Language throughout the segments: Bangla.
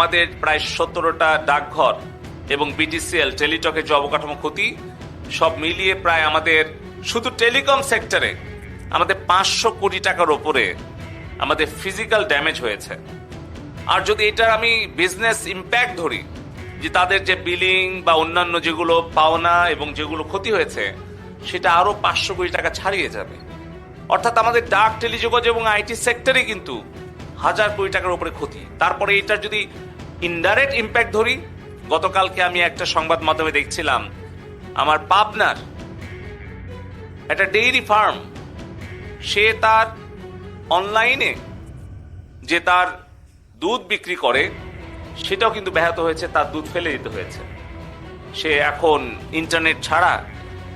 আমাদের প্রায় 17টা ডাকঘর এবং বিটিসিএল টেলিটকের যে অবকাঠামো ক্ষতি সব মিলিয়ে প্রায় আমাদের শুধু টেলিকম সেক্টরে আমাদের 500 কোটি টাকার ওপরে আমাদের ফিজিক্যাল ড্যামেজ হয়েছে। আর যদি এটার আমি বিজনেস ইম্প্যাক্ট ধরি, যে তাদের যে বিলিং বা অন্যান্য যেগুলো পাওনা এবং যেগুলো ক্ষতি হয়েছে, সেটা আরো 500 কোটি টাকা ছাড়িয়ে যাবে। অর্থাৎ আমাদের ডাক, টেলিযোগাযোগ এবং আইটি সেক্টরে কিন্তু 1000 কোটি টাকার উপরে ক্ষতি। তারপরে এটার যদি ইনডাইরেক্ট ইম্প্যাক্ট ধরি, গতকালকে আমি একটা সংবাদ মাধ্যমে দেখছিলাম আমার পাবনার একটা ডেইরি ফার্ম, সে তার অনলাইনে যে তার দুধ বিক্রি করে সেটাও কিন্তু ব্যাহত হয়েছে, তার দুধ ফেলে দিতে হয়েছে। সে এখন ইন্টারনেট ছাড়া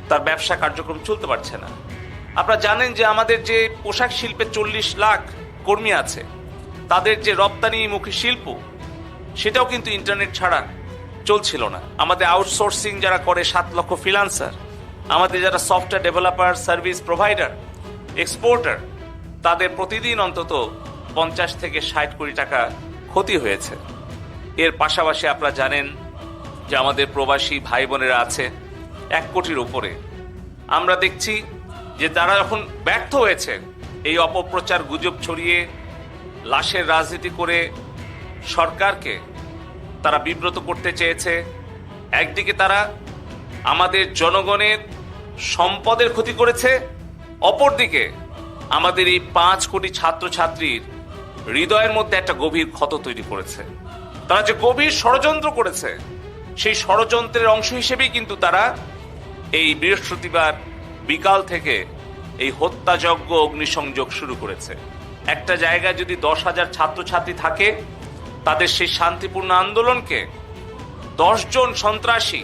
তার ব্যবসা কার্যক্রম চলতে পারছে না। আপনারা জানেন যে আমাদের যে পোশাক শিল্পে 40 লাখ কর্মী আছে, তাদের যে রপ্তানিমুখী শিল্প সেটাও কিন্তু ইন্টারনেট ছাড়া চলছিল না। আমাদের আউটসোর্সিং যারা করে 7 লক্ষ ফ্রিল্যান্সার, আমাদের যারা software developer, service provider, exporter, তাদের প্রতিদিন অন্তত 50 থেকে 60 কোটি টাকা ক্ষতি হয়েছে। এর পাশাপাশি আপনারা জানেন যে আমাদের প্রবাসী ভাই বোনেরা আছে 1 কোটির উপরে। আমরা দেখছি যে তারা যখন ব্যর্থ হয়েছে এই অপপ্রচার, গুজব ছড়িয়ে লাশের রাজনীতি করে সরকারকে তারা বিব্রত করতে চেয়েছে, একদিকে তারা আমাদের জনগণের সম্পদের ক্ষতি করেছে, অপরদিকে আমাদের এই 5 কোটি ছাত্রছাত্রীর হৃদয়ের মধ্যে একটা গভীর ক্ষত তৈরি করেছে। তারা যে গভীর ষড়যন্ত্র করেছে, সেই ষড়যন্ত্রের অংশ হিসেবেই কিন্তু তারা এই বৃহস্পতিবার বিকাল থেকে এই হত্যাযজ্ঞ, অগ্নিসংযোগ শুরু করেছে। একটা জায়গায় যদি 10,000 ছাত্রছাত্রী থাকে, তাদের সেই শান্তিপূর্ণ আন্দোলনকে 10 জন সন্ত্রাসী,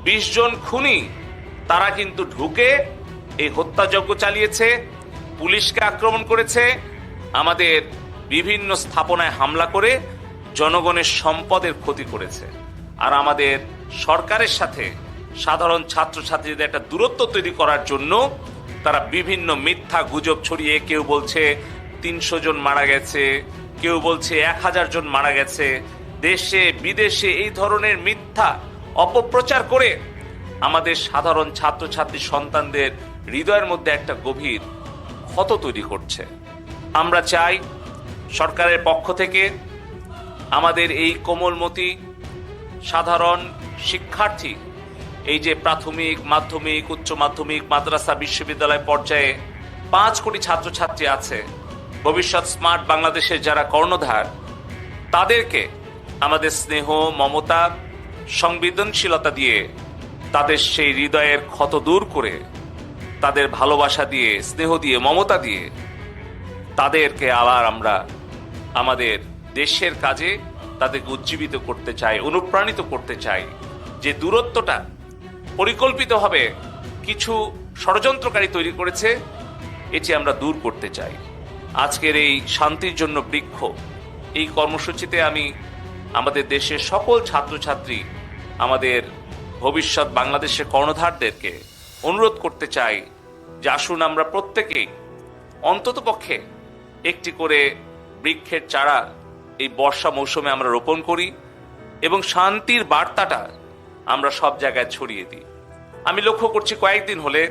20 জন খুনি তারা কিন্তু ঢুকে এই হত্যাযজ্ঞ চালিয়েছে, পুলিশকে আক্রমণ করেছে, আমাদের বিভিন্ন স্থাপনায় হামলা করে জনগণের সম্পদের ক্ষতি করেছে। আর আমাদের সরকারের সাথে সাধারণ ছাত্রছাত্রীদের একটা দূরত্ব তৈরি করার জন্য তারা বিভিন্ন মিথ্যা গুজব ছড়িয়ে, কেউ বলছে 300 জন মারা গেছে, কেউ বলছে 1000 জন মারা গেছে, দেশে বিদেশে এই ধরনের মিথ্যা অপপ্রচার করে আমাদের সাধারণ ছাত্রছাত্রী সন্তানদের হৃদয়ের মধ্যে একটা গভীর ক্ষত তৈরি করছে। আমরা চাই সরকারের পক্ষ থেকে আমাদের এই কোমলমতি সাধারণ শিক্ষার্থী, এই যে প্রাথমিক, মাধ্যমিক, উচ্চ মাধ্যমিক, মাদ্রাসা, বিশ্ববিদ্যালয় পর্যায়ে 5 কোটি ছাত্রছাত্রী আছে, ভবিষ্যৎ স্মার্ট বাংলাদেশের যারা কর্ণধার, তাদেরকে আমাদের স্নেহ, মমতা, সংবেদনশীলতা দিয়ে তাদের সেই হৃদয়ের ক্ষত দূর করে, তাদের ভালোবাসা দিয়ে, স্নেহ দিয়ে, মমতা দিয়ে তাদেরকে আবার আমরা আমাদের দেশের কাজে তাদেরকে উজ্জীবিত করতে চাই, অনুপ্রাণিত করতে চাই। যে দূরত্বটা পরিকল্পিতভাবে কিছু ষড়যন্ত্রকারী তৈরি করেছে, এটি আমরা দূর করতে চাই। আজকের এই শান্তির জন্য বৃক্ষ এই কর্মসূচিতে আমি আমাদের দেশের সকল ছাত্রছাত্রী, আমাদের ভবিষ্যৎ বাংলাদেশের কর্ণধারদেরকে অনুরোধ করতে চাই যে আসুন আমরা প্রত্যেকেই অন্ততপক্ষে একটি করে বৃক্ষের চারা এই বর্ষা মৌসুমে আমরা রোপণ করি এবং শান্তির বার্তাটা আমরা সব জায়গায় ছড়িয়ে দিই। আমি লক্ষ্য করছি কয়েকদিন হলে